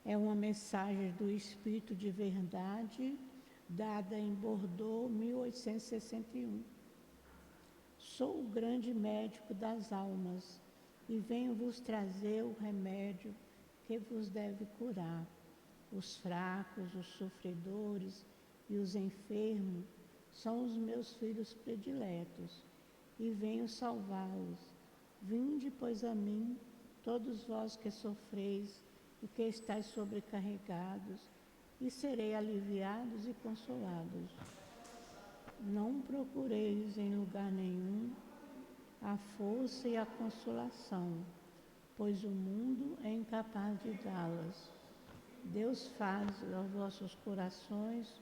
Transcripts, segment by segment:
É uma mensagem do Espírito de Verdade, dada em Bordeaux, 1861. Sou o grande médico das almas e venho vos trazer o remédio que vos deve curar. Os fracos, os sofredores e os enfermos são os meus filhos prediletos e venho salvá-los. Vinde, pois, a mim, todos vós que sofreis e que estáis sobrecarregados, e serei aliviados e consolados. Não procureis em lugar nenhum a força e a consolação, pois o mundo é incapaz de dá-las. Deus faz aos vossos corações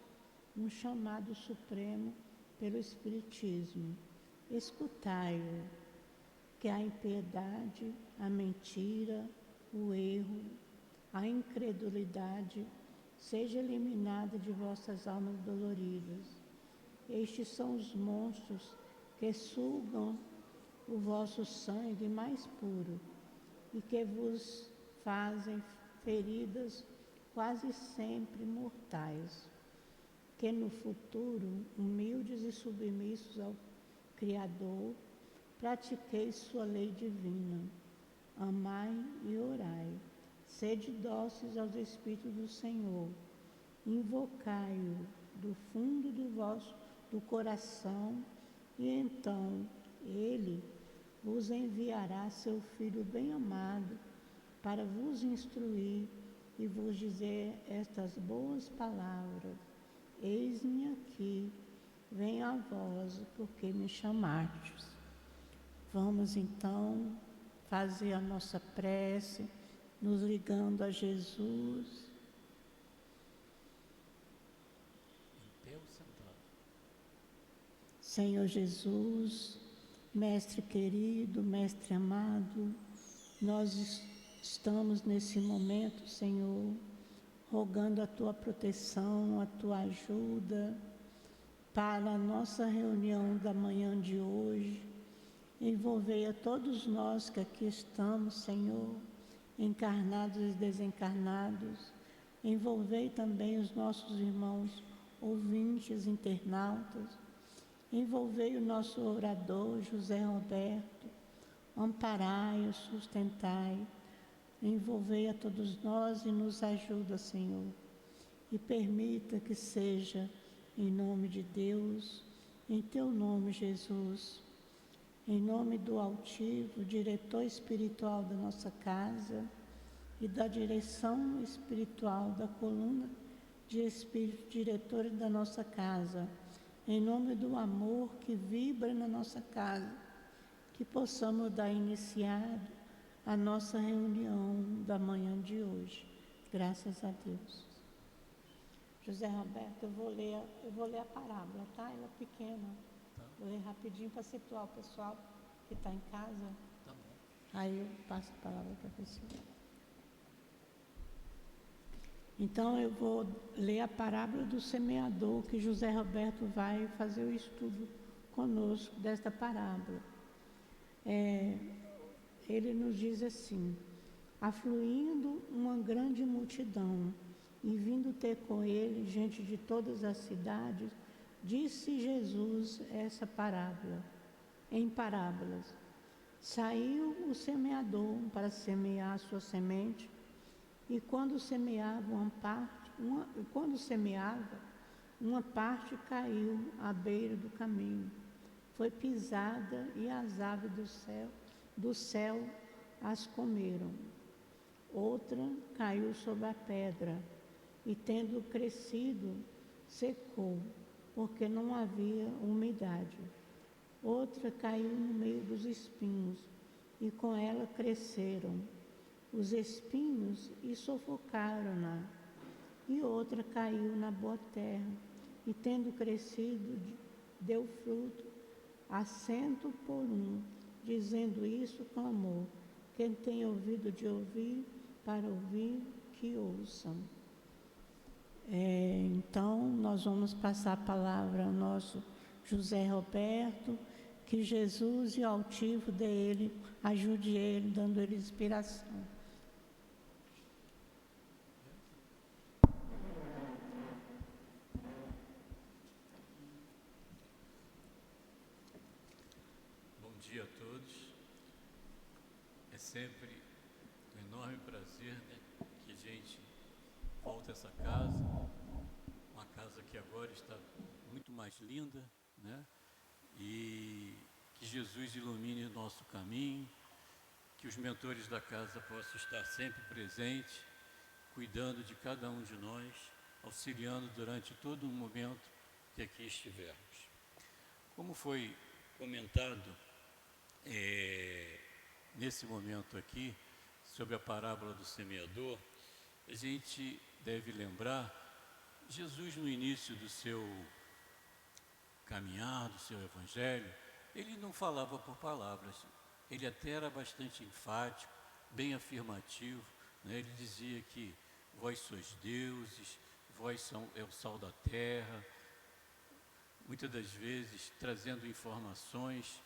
um chamado supremo pelo Espiritismo. Escutai-o, que a impiedade, a mentira, o erro, a incredulidade seja eliminada de vossas almas doloridas. Estes são os monstros que sugam o vosso sangue mais puro e que vos fazem feridas quase sempre mortais. Que no futuro, humildes e submissos ao Criador, pratiqueis sua lei divina. Amai e orai. Sede dóceis aos Espíritos do Senhor. Invocai-o do fundo do coração, e então Ele vos enviará seu Filho bem-amado para vos instruir e vos dizer estas boas palavras. Eis-me aqui, venho a vós, porque me chamastes. Vamos então fazer a nossa prece, nos ligando a Jesus. Senhor Jesus, Mestre querido, Mestre amado, nós estamos nesse momento, Senhor, rogando a Tua proteção, a Tua ajuda para a nossa reunião da manhã de hoje. Envolvei a todos nós que aqui estamos, Senhor, encarnados e desencarnados. Envolvei também os nossos irmãos ouvintes, internautas. Envolvei o nosso orador, José Roberto. Amparai-o, sustentai. Envolvei a todos nós e nos ajuda, Senhor. E permita que seja em nome de Deus, em Teu nome, Jesus, em nome do altivo, diretor espiritual da nossa casa e da direção espiritual da coluna de espírito diretores da nossa casa, em nome do amor que vibra na nossa casa, que possamos dar iniciado a nossa reunião da manhã de hoje. Graças a Deus. José Roberto, eu vou ler a parábola, tá? Ela é pequena. Tá. Vou ler rapidinho para situar o pessoal que está em casa. Tá bom. Aí eu passo a palavra para a pessoa. Então eu vou ler a parábola do semeador, que José Roberto vai fazer o estudo conosco desta parábola. Ele nos diz assim: afluindo uma grande multidão e vindo ter com ele gente de todas as cidades, disse Jesus essa parábola, em parábolas. Saiu o semeador para semear a sua semente, e quando semeava uma parte caiu à beira do caminho, foi pisada e as aves do céu as comeram. Outra caiu sobre a pedra e, tendo crescido, secou, porque não havia umidade. Outra caiu no meio dos espinhos, e com ela cresceram os espinhos e sufocaram-na. E outra caiu na boa terra, e tendo crescido, deu fruto a 100 por 1. Dizendo isso, clamou: quem tem ouvido de ouvir, para ouvir, que ouçam. Então, nós vamos passar a palavra ao nosso José Roberto, que Jesus e o altivo dele, ajude ele, dando ele inspiração. dia a todos. É sempre um enorme prazer, né, que a gente volta a essa casa, uma casa que agora está muito mais linda, né, e que Jesus ilumine o nosso caminho, que os mentores da casa possam estar sempre presentes, cuidando de cada um de nós, auxiliando durante todo o momento que aqui estivermos. Como foi comentado nesse momento aqui, sobre a parábola do semeador, a gente deve lembrar, Jesus no início do seu caminhar, do seu evangelho, ele não falava por palavras, ele até era bastante enfático, bem afirmativo, né? Ele dizia que vós sois deuses, vós é o sal da terra, muitas das vezes trazendo informações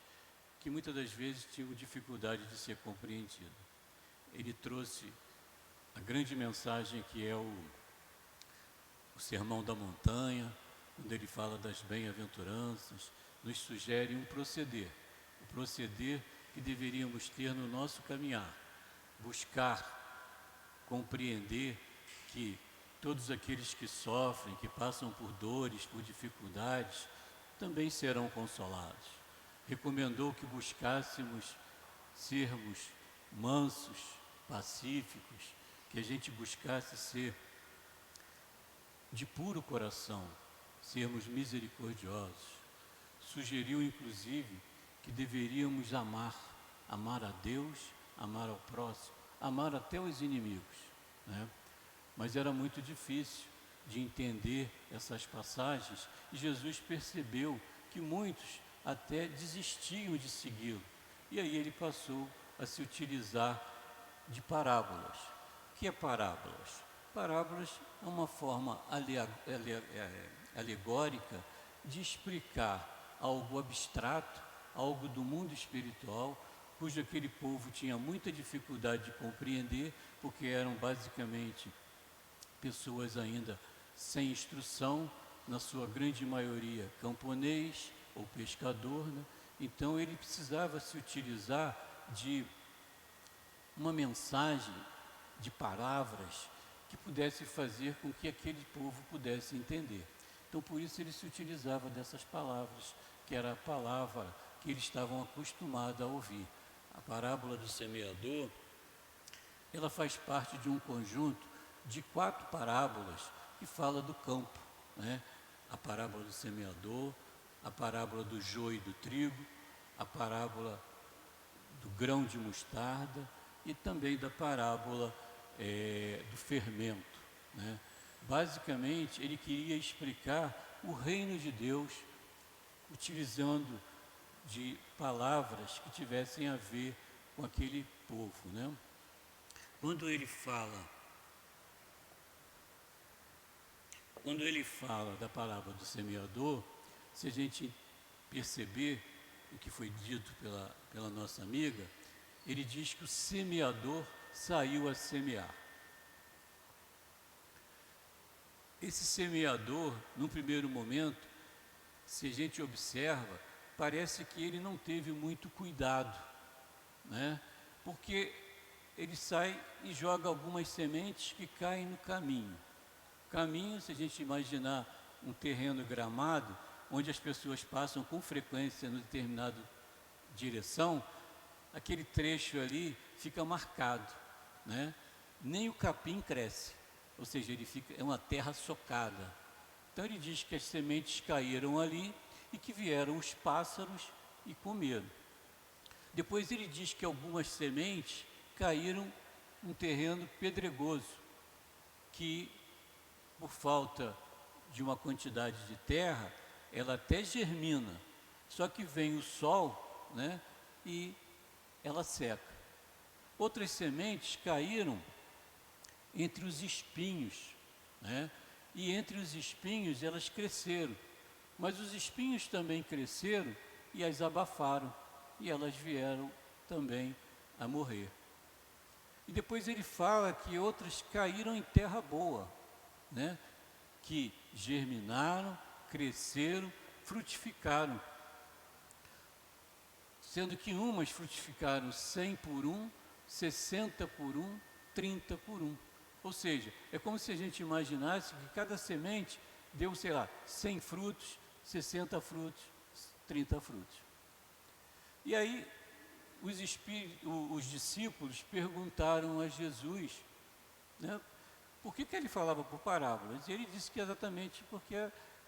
que muitas das vezes tinham dificuldade de ser compreendido. Ele trouxe a grande mensagem que é o Sermão da Montanha, quando ele fala das bem-aventuranças, nos sugere um proceder, o proceder que deveríamos ter no nosso caminhar, buscar compreender que todos aqueles que sofrem, que passam por dores, por dificuldades, também serão consolados. Recomendou que buscássemos sermos mansos, pacíficos, que a gente buscasse ser de puro coração, sermos misericordiosos. Sugeriu, inclusive, que deveríamos amar a Deus, amar ao próximo, amar até os inimigos, né? Mas era muito difícil de entender essas passagens e Jesus percebeu que muitos até desistiam de segui-lo. E aí ele passou a se utilizar de parábolas. O que é parábolas? Parábolas é uma forma alegórica de explicar algo abstrato, algo do mundo espiritual, cujo aquele povo tinha muita dificuldade de compreender, porque eram basicamente pessoas ainda sem instrução, na sua grande maioria camponês ou pescador, né? Então ele precisava se utilizar de uma mensagem, de palavras que pudesse fazer com que aquele povo pudesse entender. Então por isso ele se utilizava dessas palavras, que era a palavra que eles estavam acostumados a ouvir. A parábola do semeador, ela faz parte de um conjunto de 4 parábolas que fala do campo, né? A parábola do semeador, a parábola do joio e do trigo, a parábola do grão de mostarda e também da parábola do fermento, né? Basicamente, ele queria explicar o reino de Deus utilizando de palavras que tivessem a ver com aquele povo, né? Quando ele fala da parábola do semeador, se a gente perceber o que foi dito pela nossa amiga, ele diz que o semeador saiu a semear. Esse semeador, num primeiro momento, se a gente observa, parece que ele não teve muito cuidado, né? Porque ele sai e joga algumas sementes que caem no caminho. Caminho, se a gente imaginar um terreno gramado, onde as pessoas passam com frequência em determinada direção, aquele trecho ali fica marcado, né? Nem o capim cresce, ou seja, é uma terra socada. Então ele diz que as sementes caíram ali e que vieram os pássaros e comeram. Depois ele diz que algumas sementes caíram num terreno pedregoso, que por falta de uma quantidade de terra, ela até germina, só que vem o sol, né, e ela seca. Outras sementes caíram entre os espinhos, né, e entre os espinhos elas cresceram, mas os espinhos também cresceram e as abafaram, e elas vieram também a morrer. E depois ele fala que outras caíram em terra boa, né, que germinaram, cresceram, frutificaram. sendo que umas frutificaram 100 por um, 60 por um, 30 por um. Ou seja, é como se a gente imaginasse que cada semente deu, sei lá, 100 frutos, 60 frutos, 30 frutos. E aí os discípulos perguntaram a Jesus, né, por que ele falava por parábolas. E ele disse que exatamente porque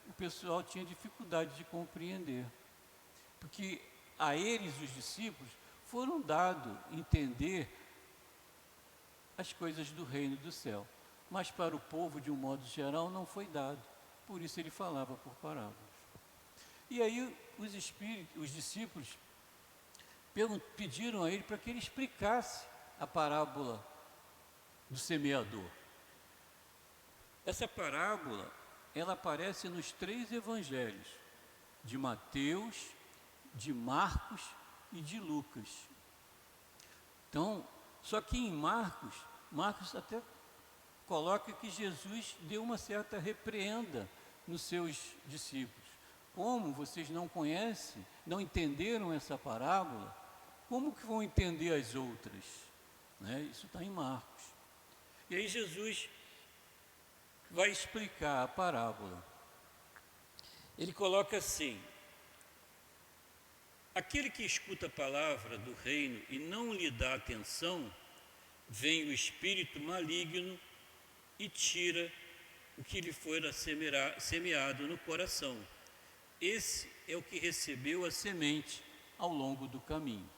o pessoal tinha dificuldade de compreender. Porque a eles, os discípulos, foram dado entender as coisas do reino do céu. Mas para o povo, de um modo geral, não foi dado. Por isso ele falava por parábolas. E aí os discípulos pediram a ele para que ele explicasse a parábola do semeador. Essa parábola, ela aparece nos 3 evangelhos, de Mateus, de Marcos e de Lucas. Então, só que em Marcos até coloca que Jesus deu uma certa repreenda nos seus discípulos. Como vocês não conhecem, não entenderam essa parábola, como que vão entender as outras? Né? Isso está em Marcos. E aí Jesus vai explicar a parábola. Ele coloca assim: aquele que escuta a palavra do reino e não lhe dá atenção, vem o espírito maligno e tira o que lhe fora semeado no coração. Esse é o que recebeu a semente ao longo do caminho.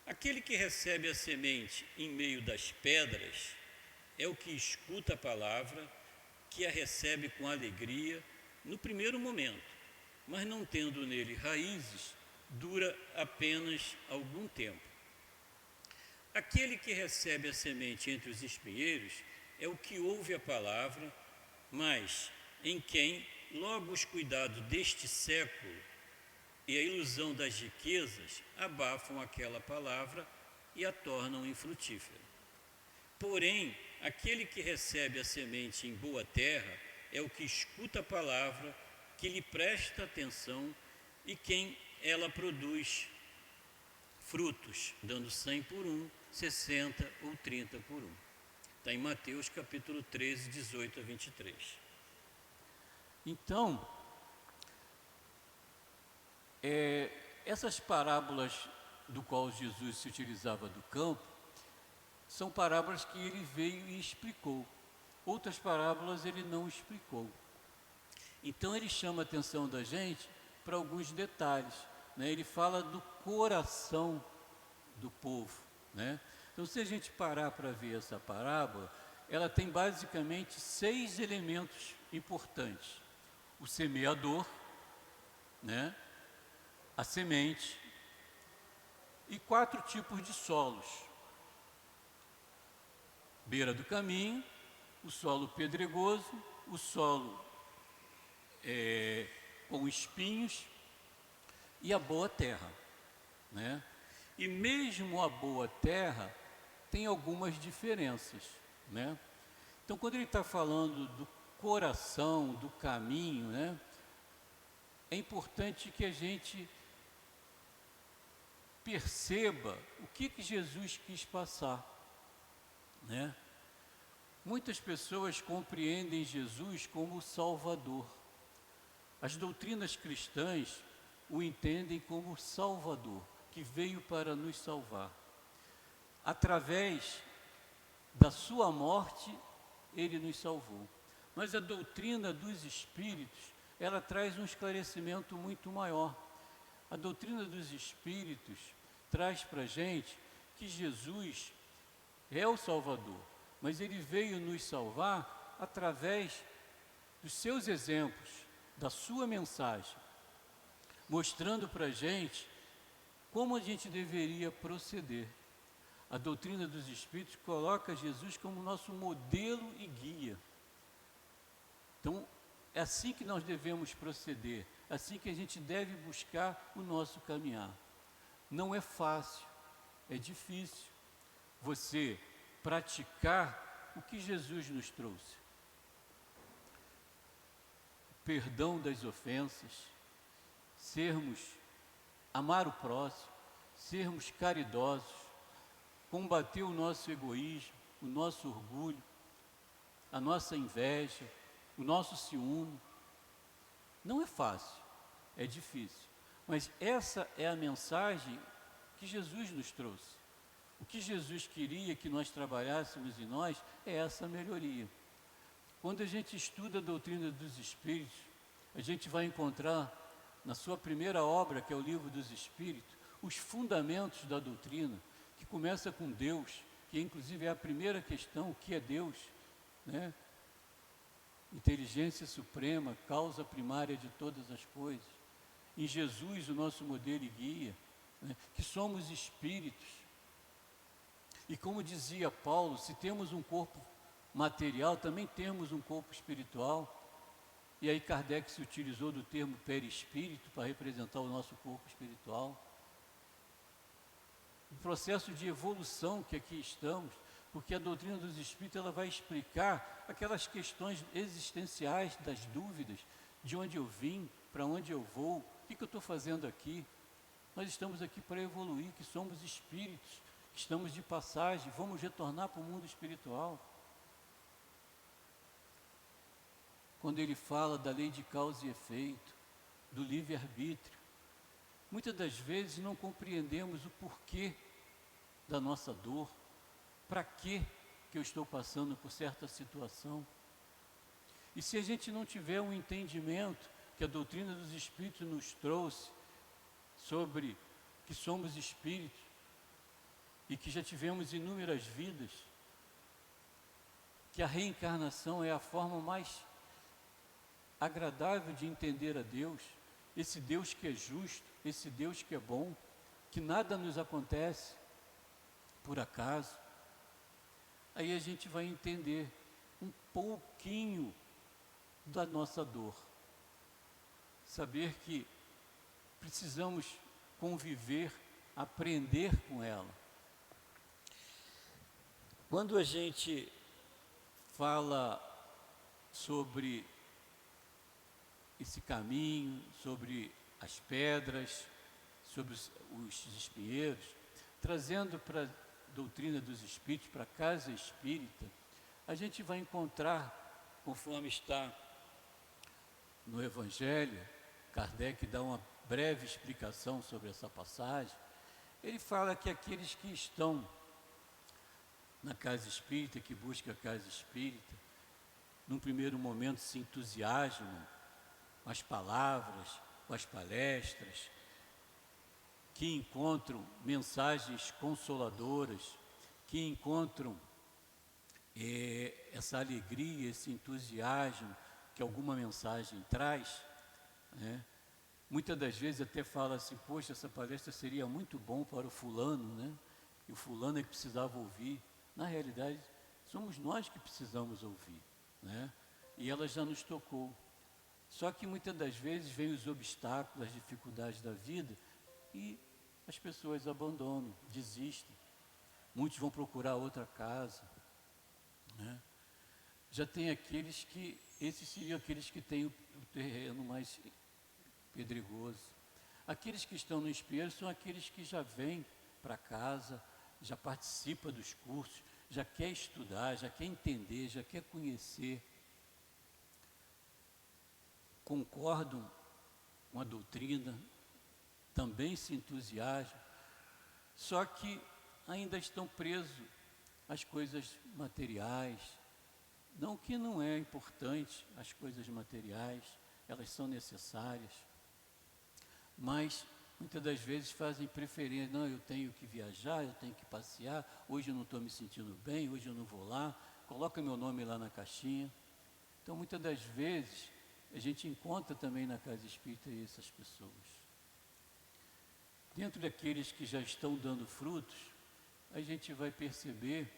Aquele que recebe a semente em meio das pedras é o que escuta a palavra, que a recebe com alegria no primeiro momento, mas não tendo nele raízes, dura apenas algum tempo. Aquele que recebe a semente entre os espinheiros é o que ouve a palavra, mas em quem logo os cuidados deste século e a ilusão das riquezas abafam aquela palavra e a tornam infrutífera. Porém, aquele que recebe a semente em boa terra é o que escuta a palavra, que lhe presta atenção e quem ela produz frutos, dando 100 por um, 60 ou 30 por um. Está em Mateus capítulo 13, 18 a 23. Então, essas parábolas do qual Jesus se utilizava do campo, são parábolas que ele veio e explicou. Outras parábolas ele não explicou. Então ele chama a atenção da gente para alguns detalhes, né? Ele fala do coração do povo, né? Então, se a gente parar para ver essa parábola, ela tem basicamente 6 elementos importantes: o semeador, né? A semente e 4 tipos de solos: beira do caminho, o solo pedregoso, o solo com espinhos e a boa terra, né? E mesmo a boa terra tem algumas diferenças, né? Então, quando ele está falando do coração, do caminho, né, é importante que a gente perceba o que Jesus quis passar, né? Muitas pessoas compreendem Jesus como o Salvador. As doutrinas cristãs o entendem como Salvador, que veio para nos salvar. Através da sua morte, ele nos salvou. Mas a doutrina dos Espíritos, ela traz um esclarecimento muito maior. A doutrina dos Espíritos traz para a gente que Jesus é o Salvador, mas ele veio nos salvar através dos seus exemplos, da sua mensagem, mostrando para a gente como a gente deveria proceder. A doutrina dos Espíritos coloca Jesus como nosso modelo e guia. Então, é assim que nós devemos proceder, é assim que a gente deve buscar o nosso caminhar. Não é fácil, é difícil você praticar o que Jesus nos trouxe. Perdão das ofensas, sermos amar o próximo, sermos caridosos, combater o nosso egoísmo, o nosso orgulho, a nossa inveja, o nosso ciúme. Não é fácil, é difícil, mas essa é a mensagem que Jesus nos trouxe. O que Jesus queria que nós trabalhássemos em nós é essa melhoria. Quando a gente estuda a doutrina dos Espíritos, a gente vai encontrar na sua primeira obra, que é o Livro dos Espíritos, os fundamentos da doutrina, que começa com Deus, que inclusive é a primeira questão, o que é Deus, né? Inteligência suprema, causa primária de todas as coisas. Em Jesus, o nosso modelo e guia, né? Que somos espíritos. E como dizia Paulo, se temos um corpo material, também temos um corpo espiritual. E aí Kardec se utilizou do termo perispírito para representar o nosso corpo espiritual. O processo de evolução que aqui estamos, porque a doutrina dos Espíritos ela vai explicar aquelas questões existenciais das dúvidas, de onde eu vim, para onde eu vou, o que eu estou fazendo aqui. Nós estamos aqui para evoluir, que somos espíritos, que estamos de passagem, vamos retornar para o mundo espiritual. Quando ele fala da lei de causa e efeito, do livre-arbítrio, muitas das vezes não compreendemos o porquê da nossa dor, para que eu estou passando por certa situação. E se a gente não tiver um entendimento que a doutrina dos Espíritos nos trouxe sobre que somos espíritos e que já tivemos inúmeras vidas, que a reencarnação é a forma mais agradável de entender a Deus, esse Deus que é justo, esse Deus que é bom, que nada nos acontece por acaso, aí a gente vai entender um pouquinho da nossa dor. Saber que precisamos conviver, aprender com ela. Quando a gente fala sobre esse caminho, sobre as pedras, sobre os espinheiros, trazendo para a doutrina dos Espíritos, para a casa espírita, a gente vai encontrar, conforme está no Evangelho, Kardec dá uma breve explicação sobre essa passagem. Ele fala que aqueles que estão na casa espírita, que buscam a casa espírita, num primeiro momento se entusiasmam com as palavras, com as palestras, que encontram mensagens consoladoras, que encontram essa alegria, esse entusiasmo que alguma mensagem traz, né? Muitas das vezes até fala assim, poxa, essa palestra seria muito bom para o fulano, né? E o fulano é que precisava ouvir. Na realidade, somos nós que precisamos ouvir, né? E ela já nos tocou. Só que muitas das vezes vêm os obstáculos, as dificuldades da vida e as pessoas abandonam, desistem. Muitos vão procurar outra casa, né? Já tem aqueles que, esses seriam aqueles que têm o terreno mais pedregoso. Aqueles que estão no espelho são aqueles que já vêm para casa, já participa dos cursos, já quer estudar, já quer entender, já quer conhecer. Concordam com a doutrina, também se entusiasmam, só que ainda estão presos às coisas materiais. Não que não é importante as coisas materiais, elas são necessárias, mas muitas das vezes fazem preferência, não, eu tenho que viajar, eu tenho que passear, hoje eu não estou me sentindo bem, hoje eu não vou lá, coloca meu nome lá na caixinha. Então muitas das vezes a gente encontra também na casa espírita essas pessoas. Dentro daqueles que já estão dando frutos, a gente vai perceber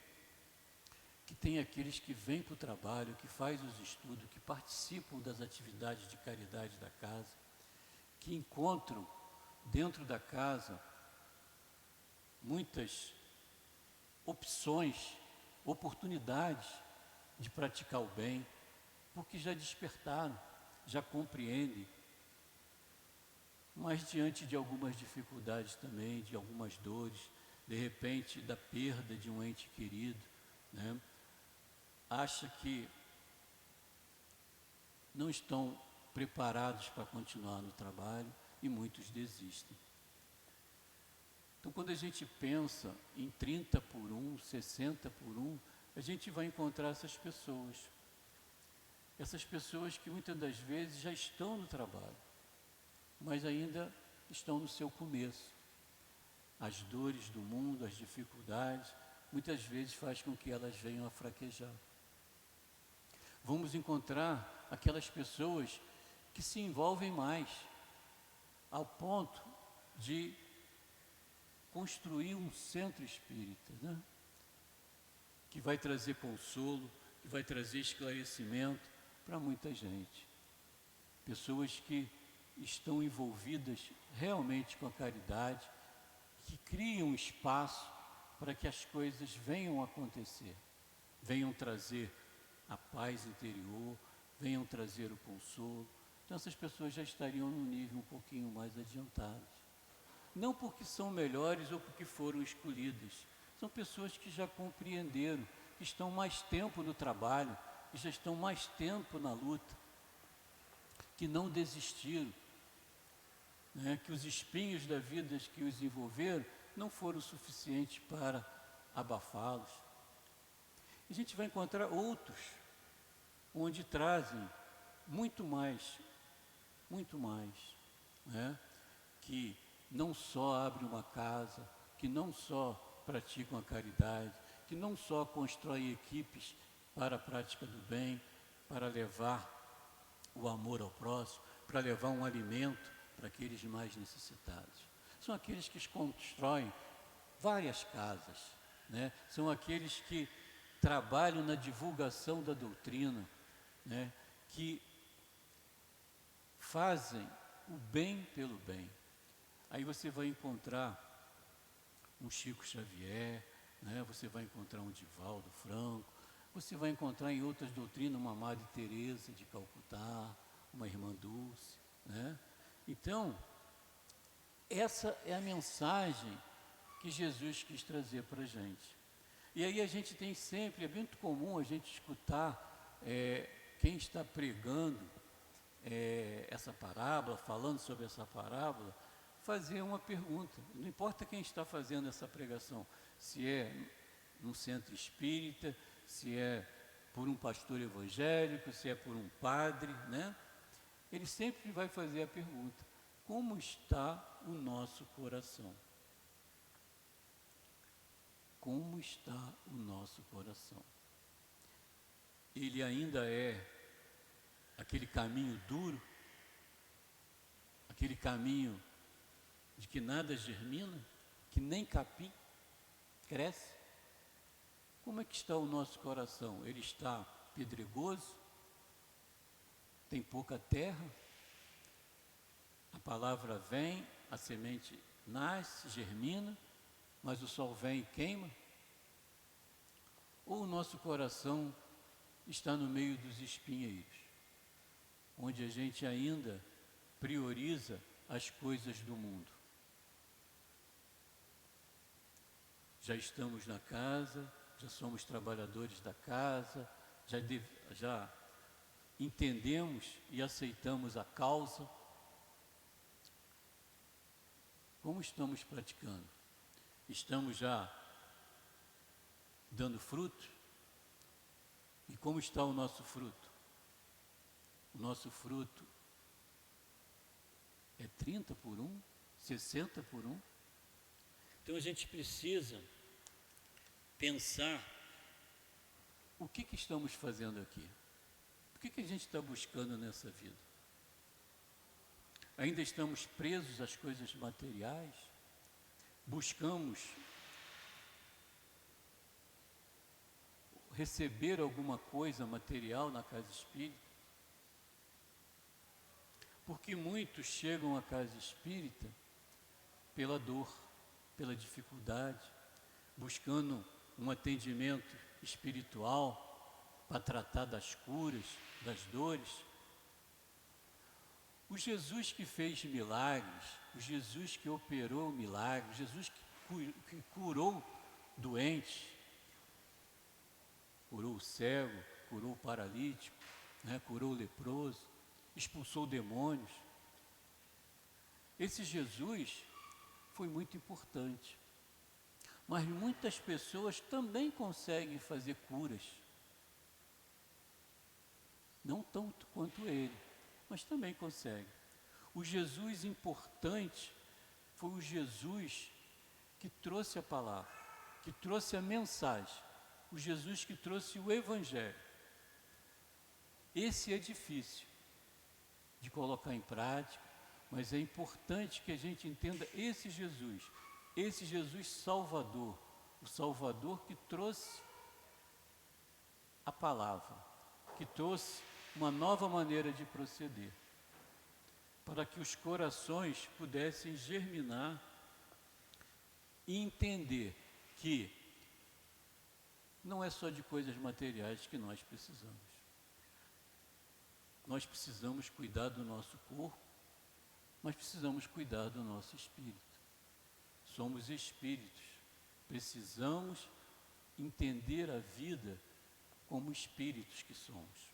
que tem aqueles que vêm para o trabalho, que fazem os estudos, que participam das atividades de caridade da casa, que encontram dentro da casa muitas opções, oportunidades de praticar o bem, porque já despertaram, já compreendem mas diante de algumas dificuldades também, de algumas dores, de repente da perda de um ente querido, né? Acha que não estão preparados para continuar no trabalho e muitos desistem. Então, quando a gente pensa em 30 por 1, 60 por 1, a gente vai encontrar essas pessoas. Essas pessoas que muitas das vezes já estão no trabalho, mas ainda estão no seu começo. As dores do mundo, as dificuldades, muitas vezes faz com que elas venham a fraquejar. Vamos encontrar aquelas pessoas que se envolvem mais, ao ponto de construir um centro espírita, né? Que vai trazer consolo, que vai trazer esclarecimento para muita gente. Pessoas que estão envolvidas realmente com a caridade, que criam espaço para que as coisas venham a acontecer, venham trazer a paz interior, venham trazer o consolo. Então essas pessoas já estariam num nível um pouquinho mais adiantado. Não porque são melhores ou porque foram escolhidas, são pessoas que já compreenderam, que estão mais tempo no trabalho, que já estão mais tempo na luta, que não desistiram, né? Que os espinhos da vida que os envolveram não foram suficientes para abafá-los. A gente vai encontrar outros, onde trazem muito mais, né? Que não só abrem uma casa, que não só praticam a caridade, que não só constroem equipes para a prática do bem, para levar o amor ao próximo, para levar um alimento para aqueles mais necessitados. São aqueles que constroem várias casas, né? São aqueles que trabalham na divulgação da doutrina, né? Que fazem o bem pelo bem. Aí você vai encontrar um Chico Xavier, né? Você vai encontrar um Divaldo Franco, você vai encontrar em outras doutrinas uma Madre Teresa de Calcutá, uma Irmã Dulce, né? Então, essa é a mensagem que Jesus quis trazer para a gente. E aí a gente tem sempre, é muito comum a gente escutar quem está pregando essa parábola, falando sobre essa parábola, fazer uma pergunta. Não importa quem está fazendo essa pregação, se é num centro espírita, se é por um pastor evangélico, se é por um padre, né? Ele sempre vai fazer a pergunta: como está o nosso coração? Como está o nosso coração? Ele ainda é aquele caminho duro, aquele caminho de que nada germina, que nem capim cresce? Como é que está o nosso coração? Ele está pedregoso? Tem pouca terra? A palavra vem, a semente nasce, germina, mas o sol vem e queima? Ou o nosso coração está no meio dos espinheiros, onde a gente ainda prioriza as coisas do mundo? Já estamos na casa, já somos trabalhadores da casa, já entendemos e aceitamos a causa. Como estamos praticando? Estamos já dando fruto? E como está o nosso fruto? O nosso fruto é 30 por 1, 60 por 1. Então a gente precisa pensar o que estamos fazendo aqui. O que a gente está buscando nessa vida? Ainda estamos presos às coisas materiais? Buscamos receber alguma coisa material na casa espírita? Porque muitos chegam à casa espírita pela dor, pela dificuldade, buscando um atendimento espiritual para tratar das curas, das dores. O Jesus que fez milagres, o Jesus que operou milagres, o Jesus que curou doentes, curou o cego, curou o paralítico, né, curou o leproso, expulsou demônios. Esse Jesus foi muito importante. Mas muitas pessoas também conseguem fazer curas. Não tanto quanto ele, mas também conseguem. O Jesus importante foi o Jesus que trouxe a palavra, que trouxe a mensagem, o Jesus que trouxe o Evangelho. Esse é difícil de colocar em prática, mas é importante que a gente entenda esse Jesus Salvador, o Salvador que trouxe a palavra, que trouxe uma nova maneira de proceder, para que os corações pudessem germinar e entender que não é só de coisas materiais que nós precisamos. Nós precisamos cuidar do nosso corpo, mas precisamos cuidar do nosso espírito. Somos espíritos, precisamos entender a vida como espíritos que somos.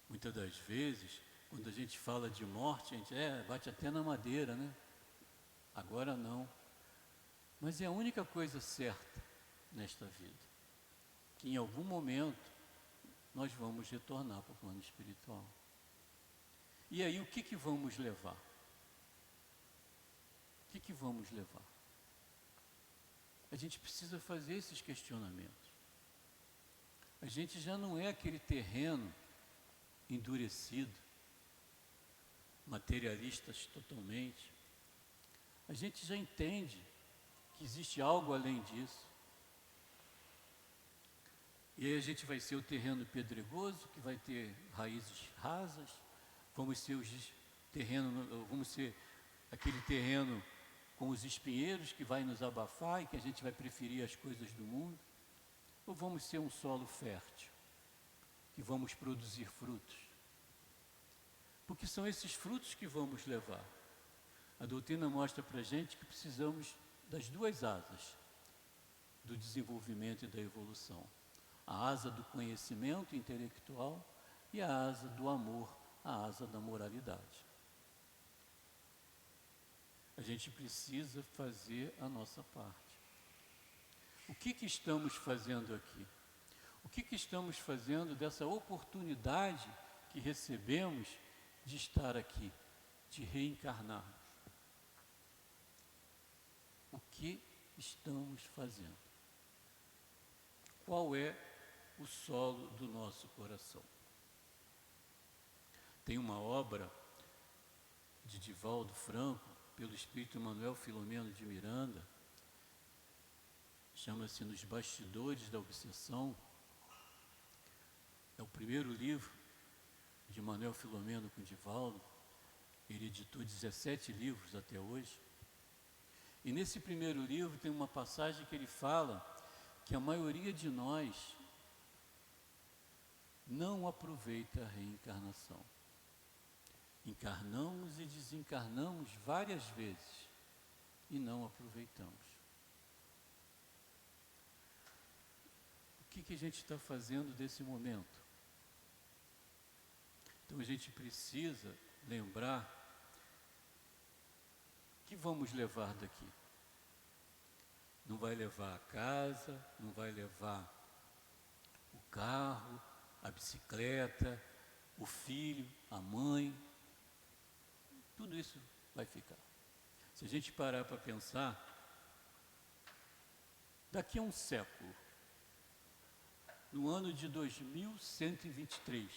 Muitas das vezes, quando a gente fala de morte, a gente bate até na madeira, né? Agora não. Mas é a única coisa certa nesta vida, que em algum momento nós vamos retornar para o plano espiritual. E aí o que vamos levar? O que vamos levar? A gente precisa fazer esses questionamentos. A gente já não é aquele terreno endurecido, materialistas totalmente. A gente já entende que existe algo além disso. E aí a gente vai ser o terreno pedregoso, que vai ter raízes rasas, vamos ser aquele terreno com os espinheiros que vai nos abafar e que a gente vai preferir as coisas do mundo, ou vamos ser um solo fértil, que vamos produzir frutos. Porque são esses frutos que vamos levar. A doutrina mostra para a gente que precisamos das duas asas do desenvolvimento e da evolução. A asa do conhecimento intelectual e a asa do amor, a asa da moralidade. A gente precisa fazer a nossa parte. O que estamos fazendo aqui? O que estamos fazendo dessa oportunidade que recebemos de estar aqui, de reencarnarmos? O que estamos fazendo? Qual é o solo do nosso coração? Tem uma obra de Divaldo Franco, pelo espírito Manuel Filomeno de Miranda, chama-se Nos Bastidores da Obsessão. É o primeiro livro de Manuel Filomeno com Divaldo. Ele editou 17 livros até hoje. E nesse primeiro livro tem uma passagem que ele fala que a maioria de nós não aproveita a reencarnação. Encarnamos e desencarnamos várias vezes e não aproveitamos. O que a gente está fazendo desse momento? Então a gente precisa lembrar que vamos levar daqui. Não vai levar a casa, não vai levar o carro, a bicicleta, o filho, a mãe. Tudo isso vai ficar. Se a gente parar para pensar, daqui a um século, no ano de 2123,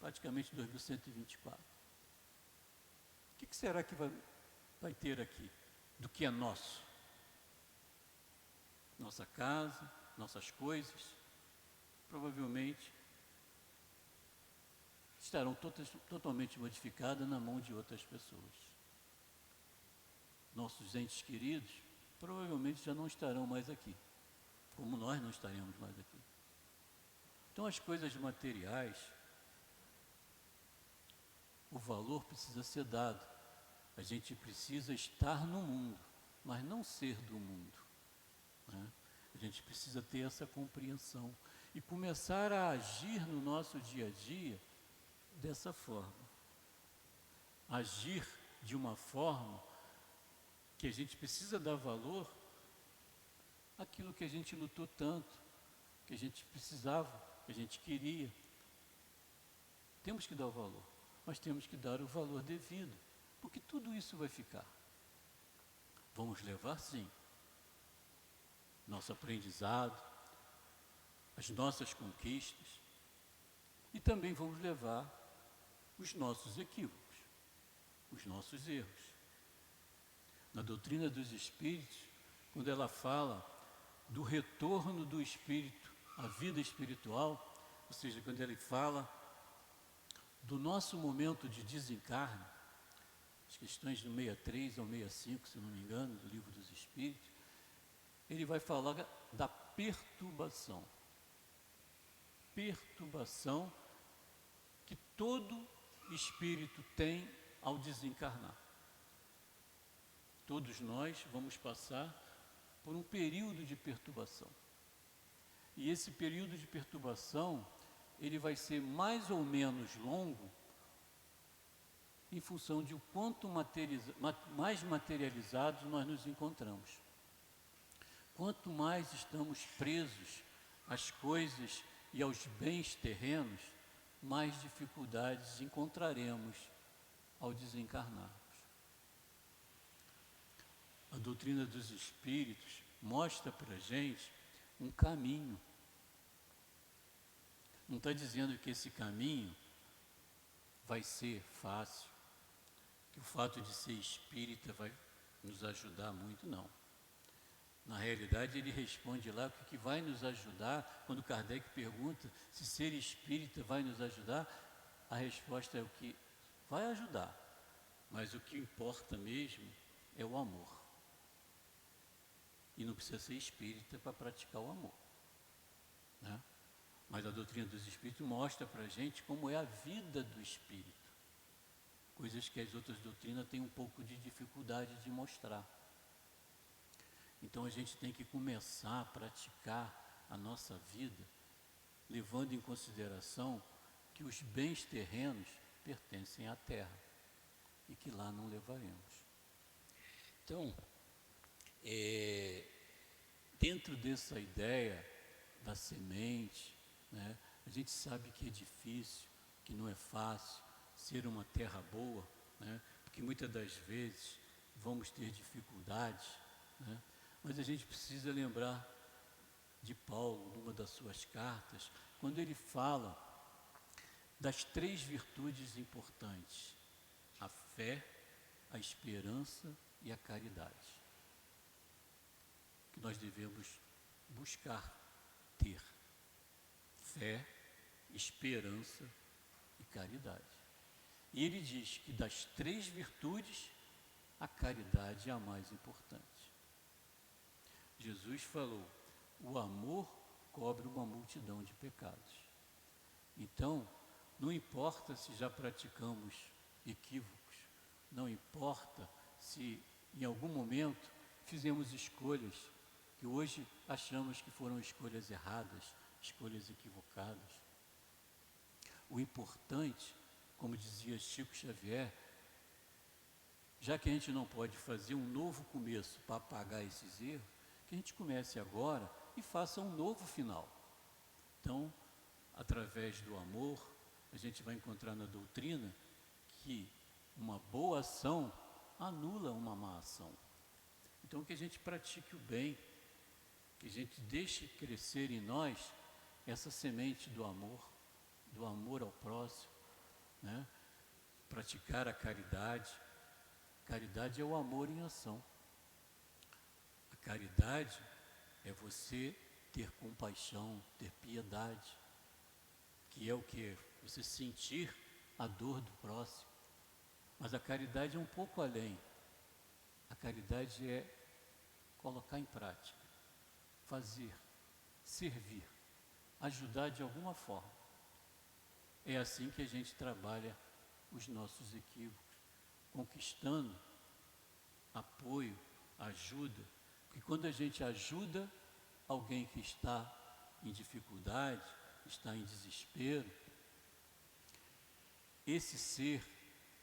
praticamente 2124, o que será que vai ter aqui do que é nosso? Nossa casa, nossas coisas, provavelmente estarão totalmente modificadas na mão de outras pessoas. Nossos entes queridos provavelmente já não estarão mais aqui, como nós não estaremos mais aqui. Então as coisas materiais, O valor precisa ser dado. A gente precisa estar no mundo, mas não ser do mundo, né? A gente precisa ter essa compreensão e começar a agir no nosso dia a dia dessa forma. Agir de uma forma que a gente precisa dar valor àquilo que a gente lutou tanto, que a gente precisava, que a gente queria. Temos que dar o valor, mas temos que dar o valor devido, porque tudo isso vai ficar. Vamos levar, sim, nosso aprendizado, as nossas conquistas, e também vamos levar os nossos equívocos, os nossos erros. Na doutrina dos Espíritos, quando ela fala do retorno do Espírito à vida espiritual, ou seja, quando ele fala do nosso momento de desencarne, as questões do 63 ao 65, se não me engano, do Livro dos Espíritos, ele vai falar da perturbação. Perturbação que todo espírito tem ao desencarnar. Todos nós vamos passar por um período de perturbação. E esse período de perturbação, ele vai ser mais ou menos longo em função de o quanto mais materializados nós nos encontramos. Quanto mais estamos presos às coisas e aos bens terrenos, mais dificuldades encontraremos ao desencarnarmos. A doutrina dos Espíritos mostra para a gente um caminho. Não está dizendo que esse caminho vai ser fácil, que o fato de ser espírita vai nos ajudar muito, não. Na realidade, ele responde lá que o que vai nos ajudar, quando Kardec pergunta se ser espírita vai nos ajudar, a resposta é o que vai ajudar, mas o que importa mesmo é o amor. E não precisa ser espírita para praticar o amor, né? Mas a doutrina dos Espíritos mostra para a gente como é a vida do espírito, coisas que as outras doutrinas têm um pouco de dificuldade de mostrar. Então a gente tem que começar a praticar a nossa vida, levando em consideração que os bens terrenos pertencem à terra e que lá não levaremos. Então, dentro dessa ideia da semente, né, a gente sabe que é difícil, que não é fácil ser uma terra boa, né, porque muitas das vezes vamos ter dificuldades, né, mas a gente precisa lembrar de Paulo, numa das suas cartas, quando ele fala das 3 virtudes importantes: a fé, a esperança e a caridade, que nós devemos buscar ter. Fé, esperança e caridade. E ele diz que das 3 virtudes, a caridade é a mais importante. Jesus falou: o amor cobre uma multidão de pecados. Então, não importa se já praticamos equívocos, não importa se em algum momento fizemos escolhas que hoje achamos que foram escolhas erradas, escolhas equivocadas. O importante, como dizia Chico Xavier, já que a gente não pode fazer um novo começo para apagar esses erros, que a gente comece agora e faça um novo final. Então, através do amor, a gente vai encontrar na doutrina que uma boa ação anula uma má ação. Então, que a gente pratique o bem, que a gente deixe crescer em nós essa semente do amor ao próximo, né? Praticar a caridade. Caridade é o amor em ação. A caridade é você ter compaixão, ter piedade, que é o que? Você sentir a dor do próximo. Mas a caridade é um pouco além. A caridade é colocar em prática, fazer, servir, ajudar de alguma forma. É assim que a gente trabalha os nossos equívocos, conquistando apoio, ajuda. Porque quando a gente ajuda alguém que está em dificuldade, está em desespero, esse ser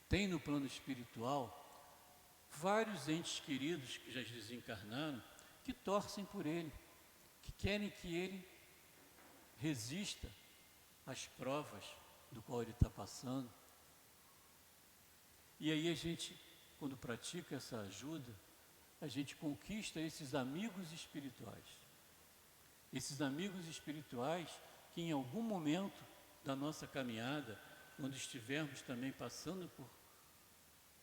tem no plano espiritual vários entes queridos que já desencarnaram, que torcem por ele, que querem que ele resista às provas do qual ele está passando. E aí a gente, quando pratica essa ajuda, a gente conquista esses amigos espirituais. Esses amigos espirituais que em algum momento da nossa caminhada, quando estivermos também passando por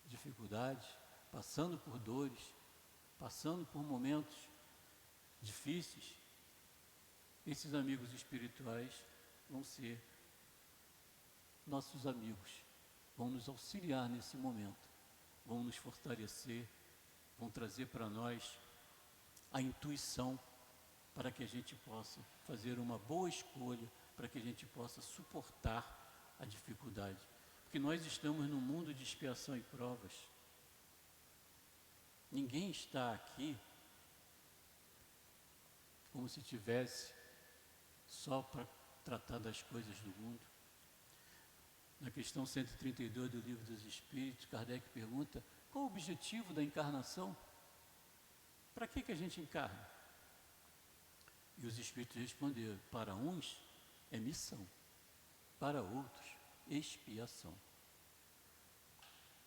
dificuldades, passando por dores, passando por momentos difíceis, esses amigos espirituais vão ser nossos amigos, vão nos auxiliar nesse momento, vão nos fortalecer, vão trazer para nós a intuição para que a gente possa fazer uma boa escolha, para que a gente possa suportar a dificuldade. Porque nós estamos num mundo de expiação e provas. Ninguém está aqui como se tivesse só para tratar das coisas do mundo. Na questão 132 do Livro dos Espíritos, Kardec pergunta: qual o objetivo da encarnação? Para que a gente encarna? E os Espíritos responderam: para uns é missão, para outros expiação.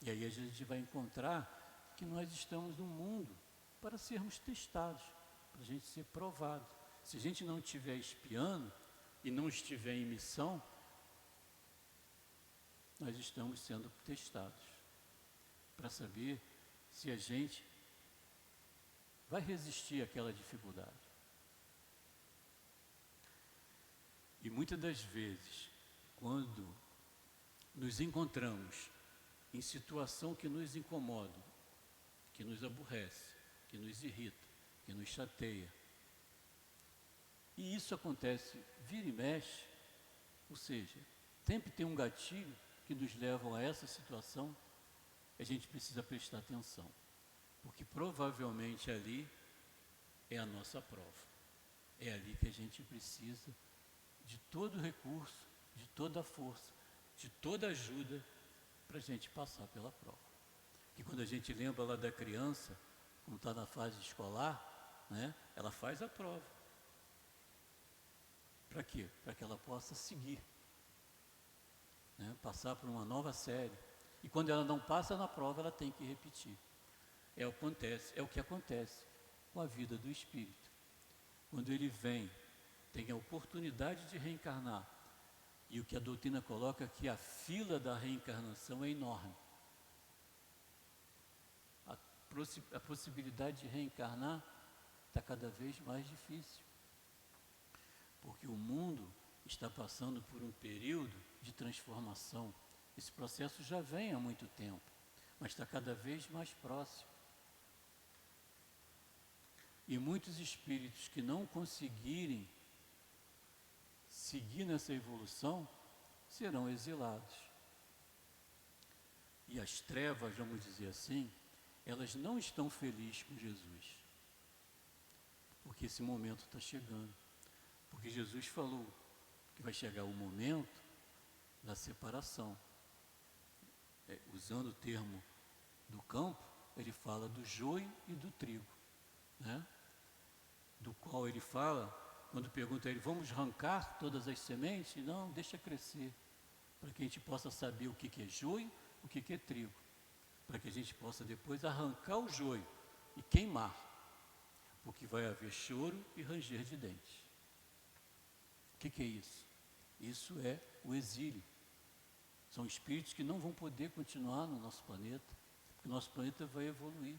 E aí a gente vai encontrar que nós estamos no mundo para sermos testados, para a gente ser provado. Se a gente não estiver espiando e não estiver em missão, nós estamos sendo testados para saber se a gente vai resistir àquela dificuldade. E muitas das vezes, quando nos encontramos em situação que nos incomoda, que nos aborrece, que nos irrita, que nos chateia, e isso acontece vira e mexe, ou seja, sempre tem um gatilho que nos leva a essa situação, a gente precisa prestar atenção, porque provavelmente ali é a nossa prova, é ali que a gente precisa de todo recurso, de toda força, de toda ajuda para a gente passar pela prova. E quando a gente lembra lá da criança, quando está na fase escolar, né, ela faz a prova. Para quê? Para que ela possa seguir, né, passar por uma nova série. E quando ela não passa na prova, ela tem que repetir. É o que acontece com a vida do espírito. Quando ele vem, tem a oportunidade de reencarnar. E o que a doutrina coloca é que a fila da reencarnação é enorme. A possibilidade de reencarnar está cada vez mais difícil. Porque o mundo está passando por um período de transformação. Esse processo já vem há muito tempo, mas está cada vez mais próximo. E muitos espíritos que não conseguirem seguir nessa evolução serão exilados. E as trevas, vamos dizer assim, elas não estão felizes com Jesus, porque esse momento está chegando. Porque Jesus falou que vai chegar o momento da separação. Usando o termo do campo, ele fala do joio e do trigo, né? Do qual ele fala, quando pergunta a ele: vamos arrancar todas as sementes? Não, deixa crescer, para que a gente possa saber o que é joio, o que é trigo, para que a gente possa depois arrancar o joio e queimar, porque vai haver choro e ranger de dentes. O que é isso? Isso é o exílio. São espíritos que não vão poder continuar no nosso planeta, porque o nosso planeta vai evoluir.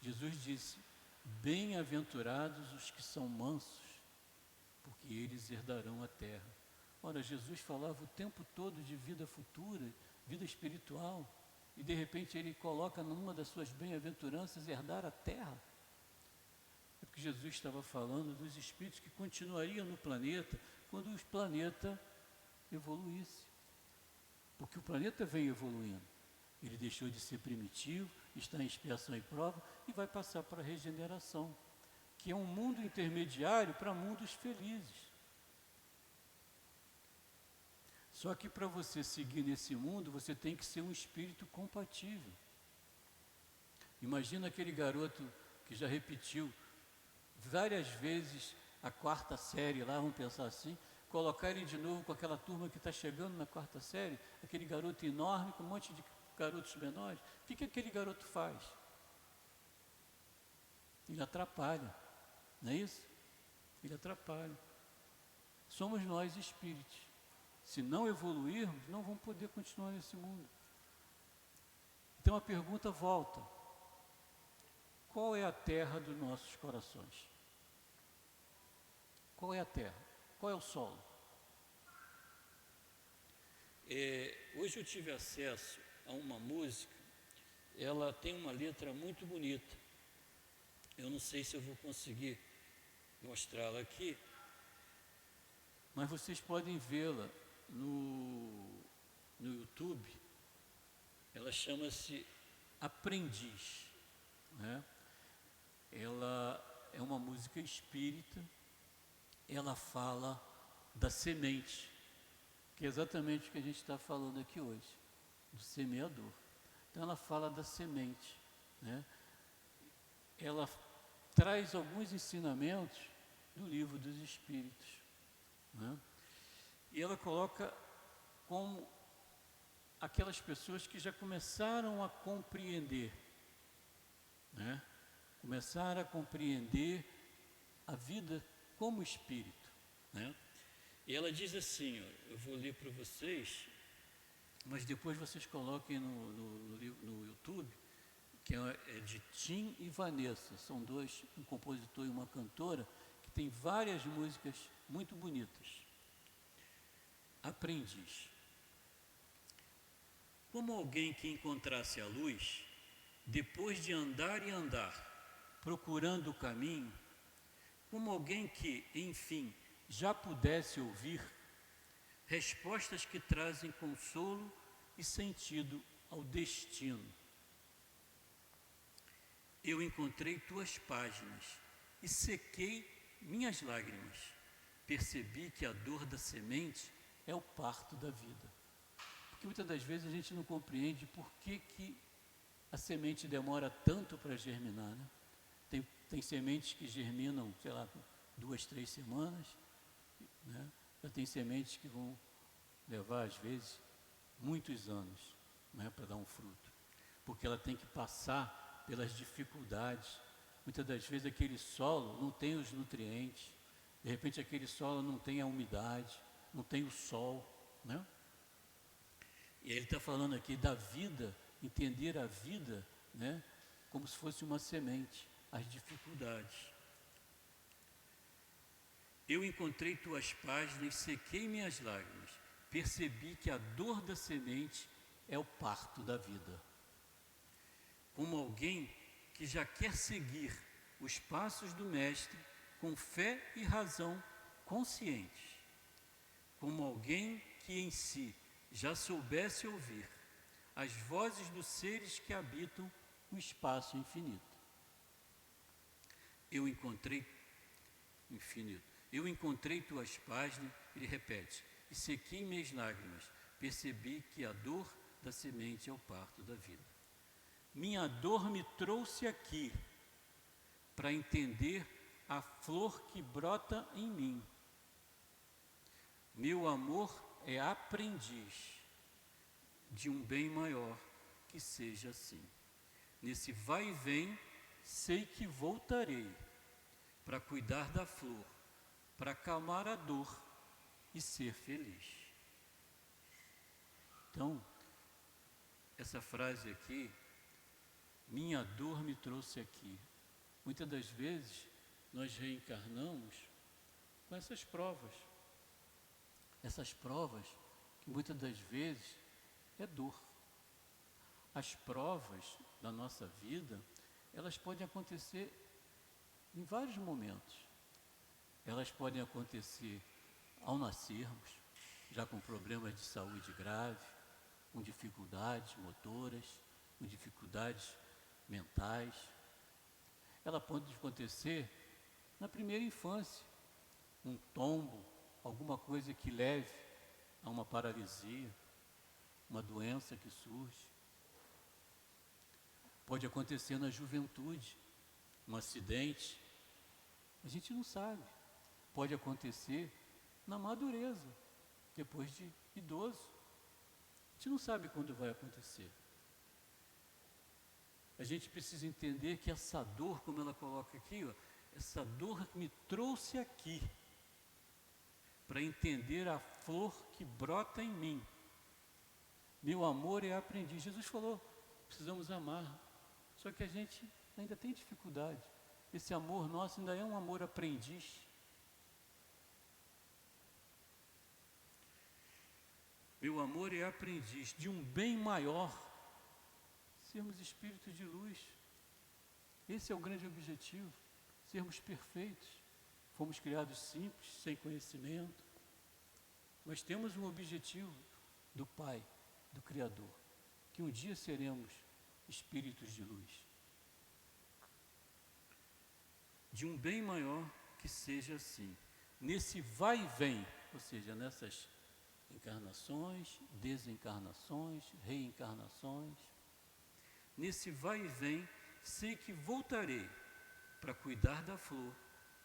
Jesus disse: bem-aventurados os que são mansos, porque eles herdarão a terra. Ora, Jesus falava o tempo todo de vida futura, vida espiritual, e de repente ele coloca numa das suas bem-aventuranças herdar a terra. É porque Jesus estava falando dos espíritos que continuariam no planeta quando o planeta evoluísse. porque o planeta vem evoluindo. Ele deixou de ser primitivo, está em expiação e prova e vai passar para a regeneração, que é um mundo intermediário para mundos felizes. Só que para você seguir nesse mundo, você tem que ser um espírito compatível. Imagina aquele garoto que já repetiu várias vezes a quarta série lá, vamos pensar assim, colocar ele de novo com aquela turma que está chegando na quarta série, aquele garoto enorme com um monte de garotos menores, o que aquele garoto faz? Ele atrapalha, não é isso? Ele atrapalha. Somos nós espíritos. Se não evoluirmos, não vamos poder continuar nesse mundo. Então a pergunta volta: qual é a terra dos nossos corações? Qual é a terra? Qual é o solo? Hoje eu tive acesso a uma música, ela tem uma letra muito bonita. Eu não sei se eu vou conseguir mostrá-la aqui, mas vocês podem vê-la no YouTube. Ela chama-se Aprendiz, né? Ela é uma música espírita, ela fala da semente, que é exatamente o que a gente está falando aqui hoje, do semeador. Então ela fala da semente, né? Ela traz alguns ensinamentos do Livro dos Espíritos, né? E ela coloca como aquelas pessoas que já começaram a compreender, né? Começaram a compreender a vida como espírito, né? E ela diz assim, ó, eu vou ler para vocês, mas depois vocês coloquem no YouTube, que é de Tim e Vanessa, são dois, um compositor e uma cantora, que tem várias músicas muito bonitas. Aprendiz. Como alguém que encontrasse a luz, depois de andar e andar, procurando o caminho, como alguém que, enfim, já pudesse ouvir respostas que trazem consolo e sentido ao destino. Eu encontrei tuas páginas e sequei minhas lágrimas. Percebi que a dor da semente é o parto da vida. Porque muitas das vezes a gente não compreende por que a semente demora tanto para germinar, né? Tem sementes que germinam, sei lá, 2, 3 semanas, né? Já tem sementes que vão levar, às vezes, muitos anos, né, para dar um fruto. Porque ela tem que passar pelas dificuldades. Muitas das vezes aquele solo não tem os nutrientes, de repente aquele solo não tem a umidade, não tem o sol, né? E ele está falando aqui da vida, entender a vida, né, como se fosse uma semente, as dificuldades. Eu encontrei tuas páginas, sequei minhas lágrimas, percebi que a dor da semente é o parto da vida. Como alguém que já quer seguir os passos do Mestre com fé e razão conscientes. Como alguém que em si já soubesse ouvir as vozes dos seres que habitam no espaço infinito. Eu encontrei tuas páginas, ele repete, e sequei minhas lágrimas, percebi que a dor da semente é o parto da vida. Minha dor me trouxe aqui para entender a flor que brota em mim. Meu amor é aprendiz de um bem maior que seja assim. Nesse vai e vem, sei que voltarei para cuidar da flor, para acalmar a dor e ser feliz. Então, essa frase aqui, minha dor me trouxe aqui. Muitas das vezes, nós reencarnamos com essas provas. Essas provas, que muitas das vezes é dor. As provas da nossa vida, elas podem acontecer em vários momentos. Elas podem acontecer ao nascermos, já com problemas de saúde grave, com dificuldades motoras, com dificuldades mentais. Ela pode acontecer na primeira infância, um tombo, alguma coisa que leve a uma paralisia, uma doença que surge. Pode acontecer na juventude, um acidente, a gente não sabe. Pode acontecer na madureza, depois de idoso. A gente não sabe quando vai acontecer. A gente precisa entender que essa dor, como ela coloca aqui, ó, essa dor me trouxe aqui, para entender a flor que brota em mim. Meu amor é aprendiz. Jesus falou, precisamos amar. Só que a gente ainda tem dificuldade. Esse amor nosso ainda é um amor aprendiz. Meu amor é aprendiz de um bem maior, sermos espíritos de luz. Esse é o grande objetivo, sermos perfeitos. Fomos criados simples, sem conhecimento, mas temos um objetivo do Pai, do Criador, que um dia seremos espíritos de luz. De um bem maior que seja assim. Nesse vai e vem, ou seja, nessas encarnações, desencarnações, reencarnações, nesse vai e vem, sei que voltarei para cuidar da flor,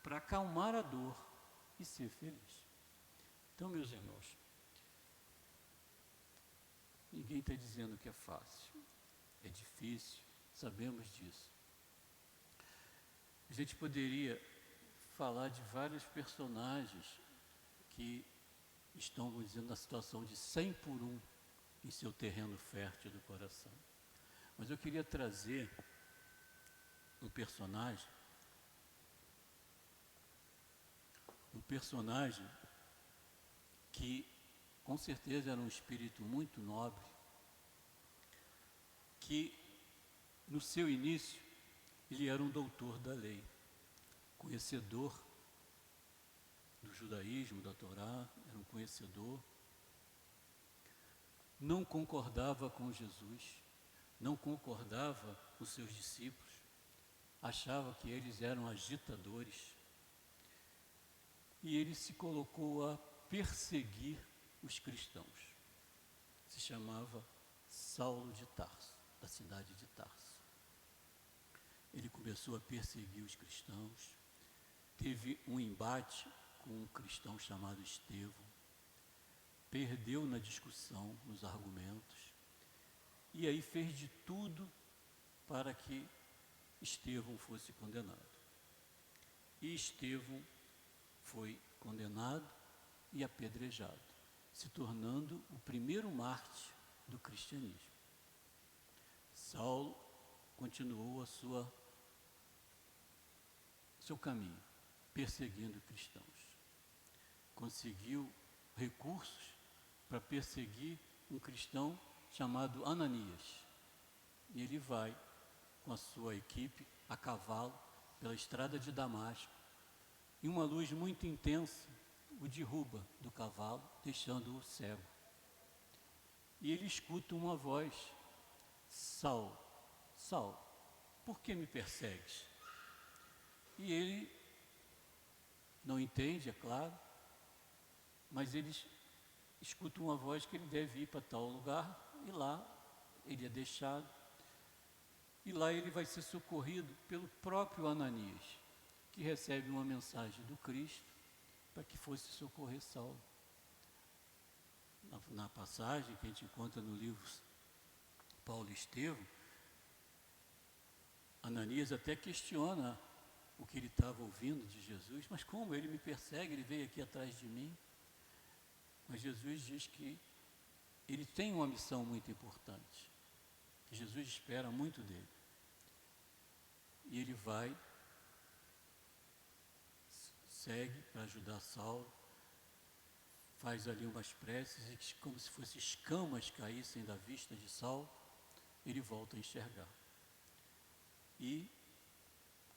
para acalmar a dor e ser feliz. Então, meus irmãos, ninguém está dizendo que é fácil, é difícil, sabemos disso. A gente poderia falar de vários personagens que estão, vamos dizer, na situação de 100 por 1 em seu terreno fértil do coração. Mas eu queria trazer um personagem que com certeza era um espírito muito nobre, que no seu início ele era um doutor da lei, conhecedor do judaísmo, da Torá, era um conhecedor, não concordava com Jesus, não concordava com seus discípulos, achava que eles eram agitadores, e ele se colocou a perseguir os cristãos. Se chamava Saulo de Tarso, da cidade de Tarso. Ele começou a perseguir os cristãos, teve um embate com um cristão chamado Estevão, perdeu na discussão, nos argumentos, e aí fez de tudo para que Estevão fosse condenado. E Estevão foi condenado e apedrejado, se tornando o primeiro mártir do cristianismo. Saulo continuou seu caminho, perseguindo cristãos. Conseguiu recursos para perseguir um cristão chamado Ananias. E ele vai com a sua equipe a cavalo pela estrada de Damasco, e uma luz muito intensa o derruba do cavalo, deixando-o cego. E ele escuta uma voz: Saulo, Saulo, por que me persegues? E ele não entende, é claro, mas ele escuta uma voz que ele deve ir para tal lugar, e lá ele é deixado, e lá ele vai ser socorrido pelo próprio Ananias, que recebe uma mensagem do Cristo para que fosse socorrer Saulo. Na passagem que a gente encontra no livro Paulo e Estevão, Ananias até questiona o que ele estava ouvindo de Jesus, mas como ele me persegue, ele veio aqui atrás de mim. Mas Jesus diz que ele tem uma missão muito importante, que Jesus espera muito dele. E ele vai, segue para ajudar Saulo, faz ali umas preces e como se fossem escamas caíssem da vista de Saulo, ele volta a enxergar. E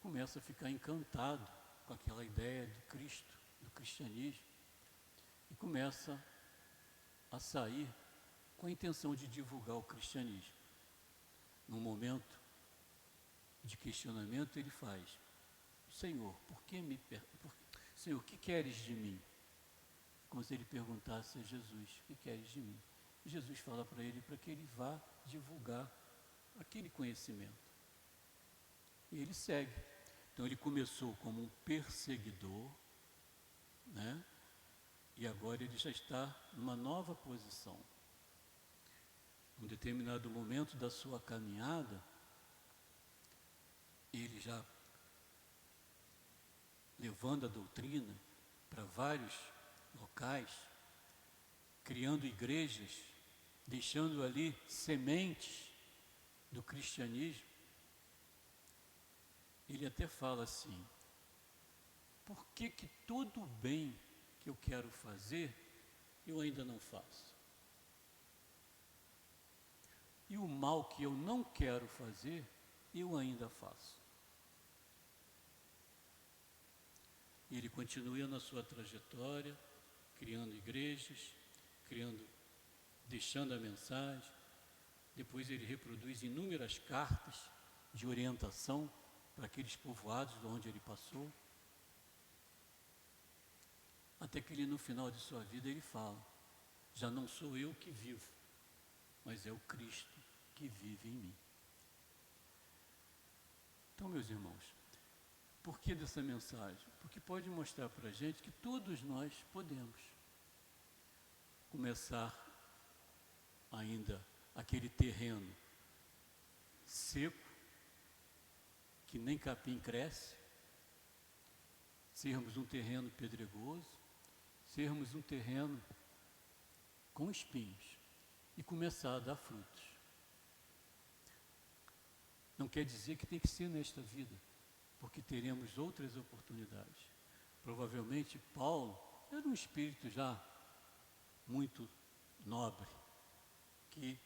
começa a ficar encantado com aquela ideia de Cristo, do cristianismo, e começa a sair com a intenção de divulgar o cristianismo. No momento de questionamento, ele faz: Senhor, Senhor, o que queres de mim? Como se ele perguntasse a Jesus: o que queres de mim? E Jesus fala para ele para que ele vá divulgar aquele conhecimento. E ele segue. Então ele começou como um perseguidor, né? E agora ele já está numa nova posição. Em determinado momento da sua caminhada, ele já levando a doutrina para vários locais, criando igrejas, deixando ali sementes do cristianismo. Ele até fala assim: por que todo o bem que eu quero fazer, eu ainda não faço? E o mal que eu não quero fazer, eu ainda faço. E ele continua na sua trajetória, criando igrejas, deixando a mensagem. Depois ele reproduz inúmeras cartas de orientação para aqueles povoados de onde ele passou. Até que ele, no final de sua vida, ele fala: já não sou eu que vivo, mas é o Cristo que vive em mim. Então, meus irmãos, por que dessa mensagem? Porque pode mostrar para a gente que todos nós podemos começar ainda aquele terreno seco, que nem capim cresce, sermos um terreno pedregoso, sermos um terreno com espinhos e começar a dar frutos. Não quer dizer que tem que ser nesta vida, porque teremos outras oportunidades. Provavelmente Paulo era um espírito já muito nobre, que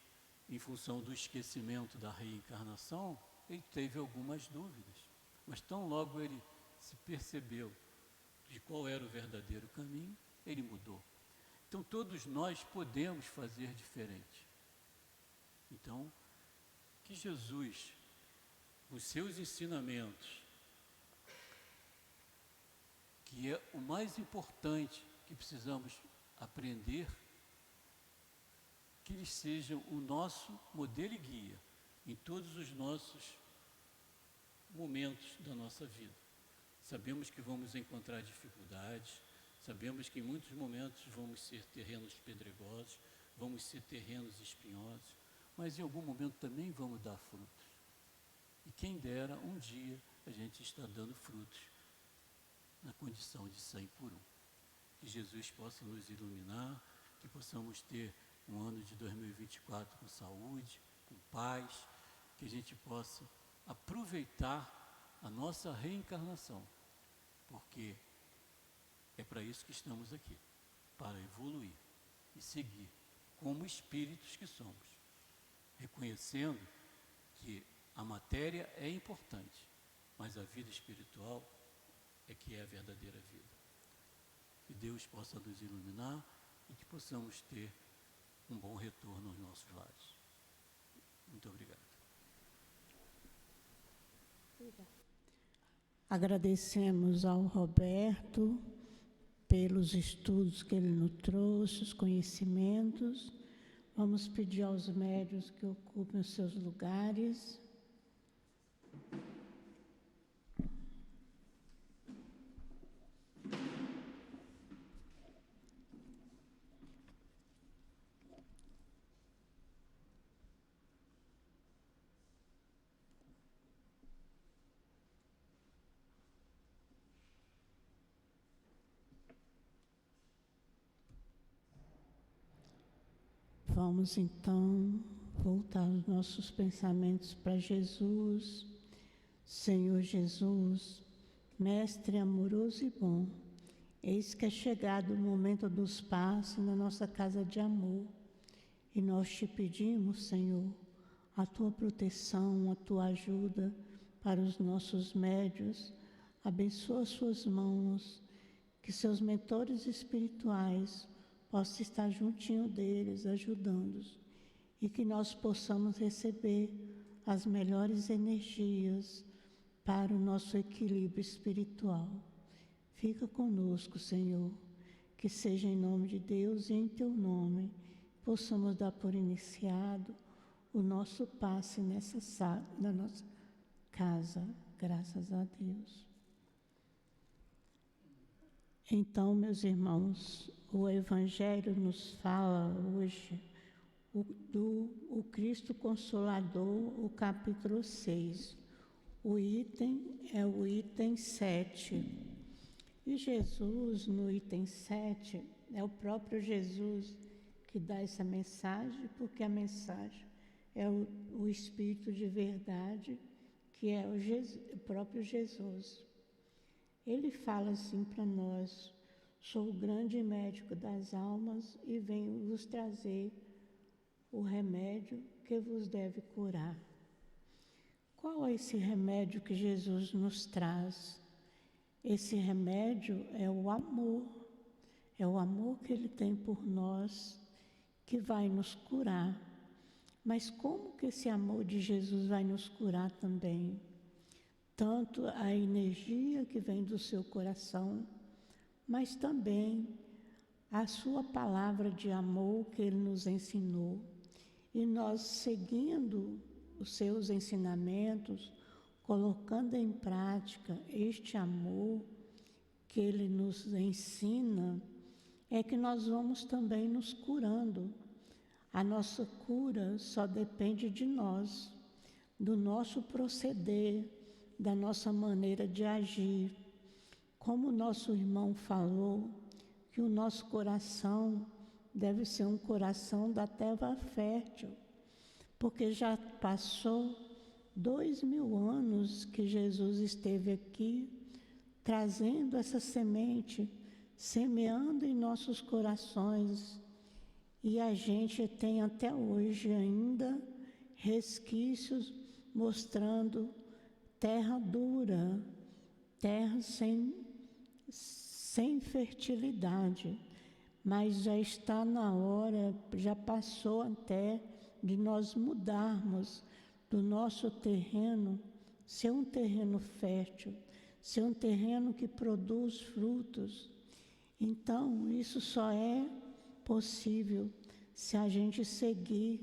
em função do esquecimento da reencarnação, ele teve algumas dúvidas, mas tão logo ele se percebeu de qual era o verdadeiro caminho, ele mudou. Então todos nós podemos fazer diferente. Então, que Jesus, os seus ensinamentos, que é o mais importante que precisamos aprender, que eles sejam o nosso modelo e guia em todos os nossos momentos da nossa vida. Sabemos que vamos encontrar dificuldades, sabemos que em muitos momentos vamos ser terrenos pedregosos, vamos ser terrenos espinhosos, mas em algum momento também vamos dar frutos. E quem dera, um dia a gente está dando frutos na condição de 100 por 1. Que Jesus possa nos iluminar, que possamos ter um ano de 2024 com saúde, com paz, que a gente possa aproveitar a nossa reencarnação, porque é para isso que estamos aqui, para evoluir e seguir como espíritos que somos, reconhecendo que a matéria é importante, mas a vida espiritual é que é a verdadeira vida. Que Deus possa nos iluminar e que possamos ter um bom retorno aos nossos lares. Muito obrigado. Agradecemos ao Roberto pelos estudos que ele nos trouxe, os conhecimentos. Vamos pedir aos médiuns que ocupem os seus lugares. Vamos então voltar os nossos pensamentos para Jesus. Senhor Jesus, Mestre amoroso e bom, eis que é chegado o momento dos passos na nossa casa de amor. E nós te pedimos, Senhor, a tua proteção, a tua ajuda para os nossos médiuns. Abençoa suas mãos, que seus mentores espirituais possa estar juntinho deles, ajudando-os, e que nós possamos receber as melhores energias para o nosso equilíbrio espiritual. Fica conosco, Senhor, que seja em nome de Deus e em Teu nome, possamos dar por iniciado o nosso passe na nossa casa, graças a Deus. Então, meus irmãos, o Evangelho nos fala hoje o Cristo Consolador, o capítulo 6. O item é o item 7. E Jesus, no item 7, é o próprio Jesus que dá essa mensagem, porque a mensagem é o Espírito de verdade, que é o próprio Jesus. Ele fala assim para nós: sou o grande médico das almas e venho vos trazer o remédio que vos deve curar. Qual é esse remédio que Jesus nos traz? Esse remédio é o amor que Ele tem por nós, que vai nos curar. Mas como que esse amor de Jesus vai nos curar também? Tanto a energia que vem do seu coração, mas também a sua palavra de amor que Ele nos ensinou. E nós, seguindo os seus ensinamentos, colocando em prática este amor que Ele nos ensina, é que nós vamos também nos curando. A nossa cura só depende de nós, do nosso proceder, da nossa maneira de agir. Como o nosso irmão falou, que o nosso coração deve ser um coração da terra fértil, porque já passou 2000 anos que Jesus esteve aqui, trazendo essa semente, semeando em nossos corações, e a gente tem até hoje ainda resquícios mostrando terra dura, terra sem fertilidade. Mas já está na hora, já passou até de nós mudarmos do nosso terreno, ser um terreno fértil, ser um terreno que produz frutos. Então, isso só é possível se a gente seguir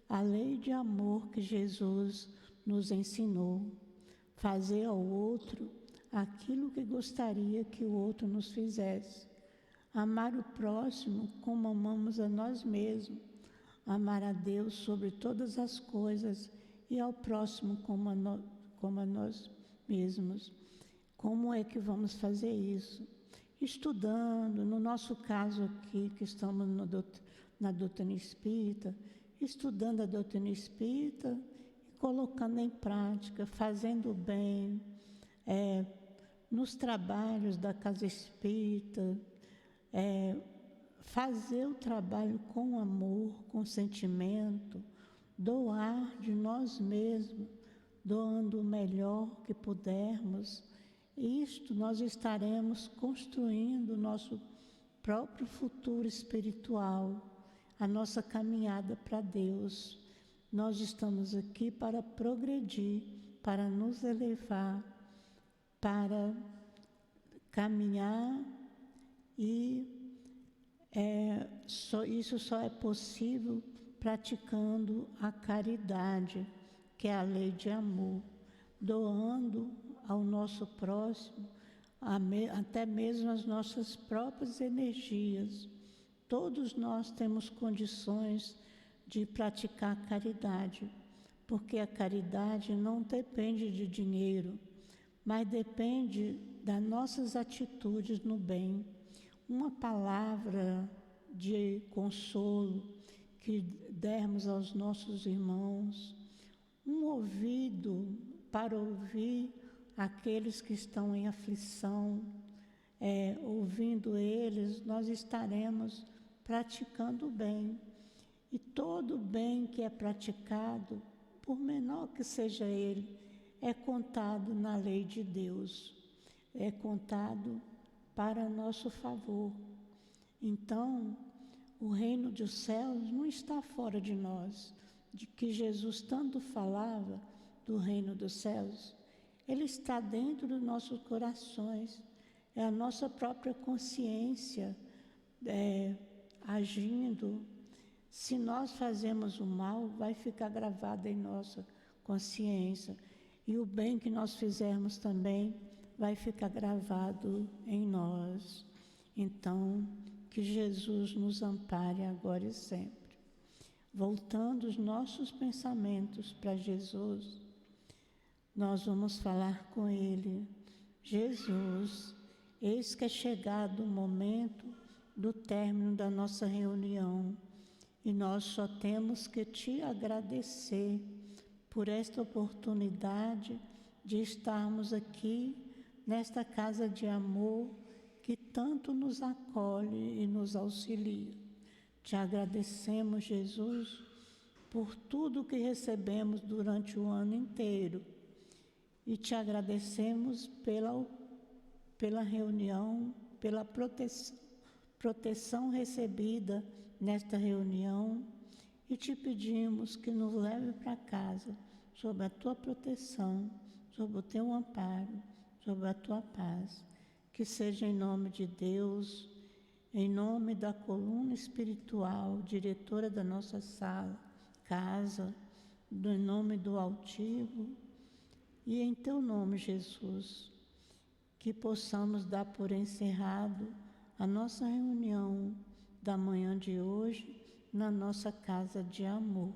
a lei de amor que Jesus nos ensinou. Fazer ao outro aquilo que gostaria que o outro nos fizesse. Amar o próximo como amamos a nós mesmos. Amar a Deus sobre todas as coisas e ao próximo como a nós mesmos. Como é que vamos fazer isso? Estudando, no nosso caso aqui, que estamos na doutrina espírita, estudando a doutrina espírita e colocando em prática, fazendo o bem, nos trabalhos da casa espírita, fazer o trabalho com amor, com sentimento, doar de nós mesmos, doando o melhor que pudermos. Isto nós estaremos construindo o nosso próprio futuro espiritual, a nossa caminhada para Deus. Nós estamos aqui para progredir, para nos elevar, para caminhar, e isso só é possível praticando a caridade, que é a lei de amor, doando ao nosso próximo até mesmo as nossas próprias energias. Todos nós temos condições de praticar a caridade, porque a caridade não depende de dinheiro, mas depende das nossas atitudes no bem. Uma palavra de consolo que dermos aos nossos irmãos, um ouvido para ouvir aqueles que estão em aflição, ouvindo eles, nós estaremos praticando o bem. E todo bem que é praticado, por menor que seja ele, é contado na lei de Deus, é contado para nosso favor. Então, o reino dos céus não está fora de nós, de que Jesus tanto falava do reino dos céus. Ele está dentro dos nossos corações, é a nossa própria consciência agindo. Se nós fazemos o mal, vai ficar gravado em nossa consciência. E o bem que nós fizermos também vai ficar gravado em nós. Então, que Jesus nos ampare agora e sempre. Voltando os nossos pensamentos para Jesus, nós vamos falar com Ele. Jesus, eis que é chegado o momento do término da nossa reunião e nós só temos que te agradecer por esta oportunidade de estarmos aqui nesta casa de amor que tanto nos acolhe e nos auxilia. Te agradecemos, Jesus, por tudo que recebemos durante o ano inteiro e te agradecemos pela reunião, pela proteção recebida nesta reunião e te pedimos que nos leve para casa sob a tua proteção, sob o teu amparo, sob a tua paz. Que seja em nome de Deus, em nome da coluna espiritual, diretora da nossa casa, em nome do Altivo e em teu nome, Jesus, que possamos dar por encerrado a nossa reunião da manhã de hoje na nossa casa de amor.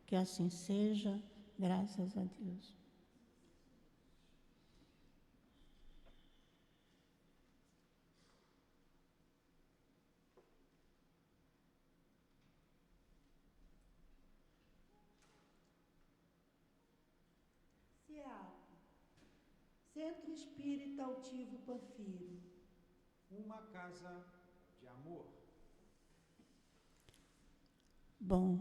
Que assim seja, graças a Deus. CEAP, Centro Espírita Altivo Panfiro. Uma casa de amor. Bom,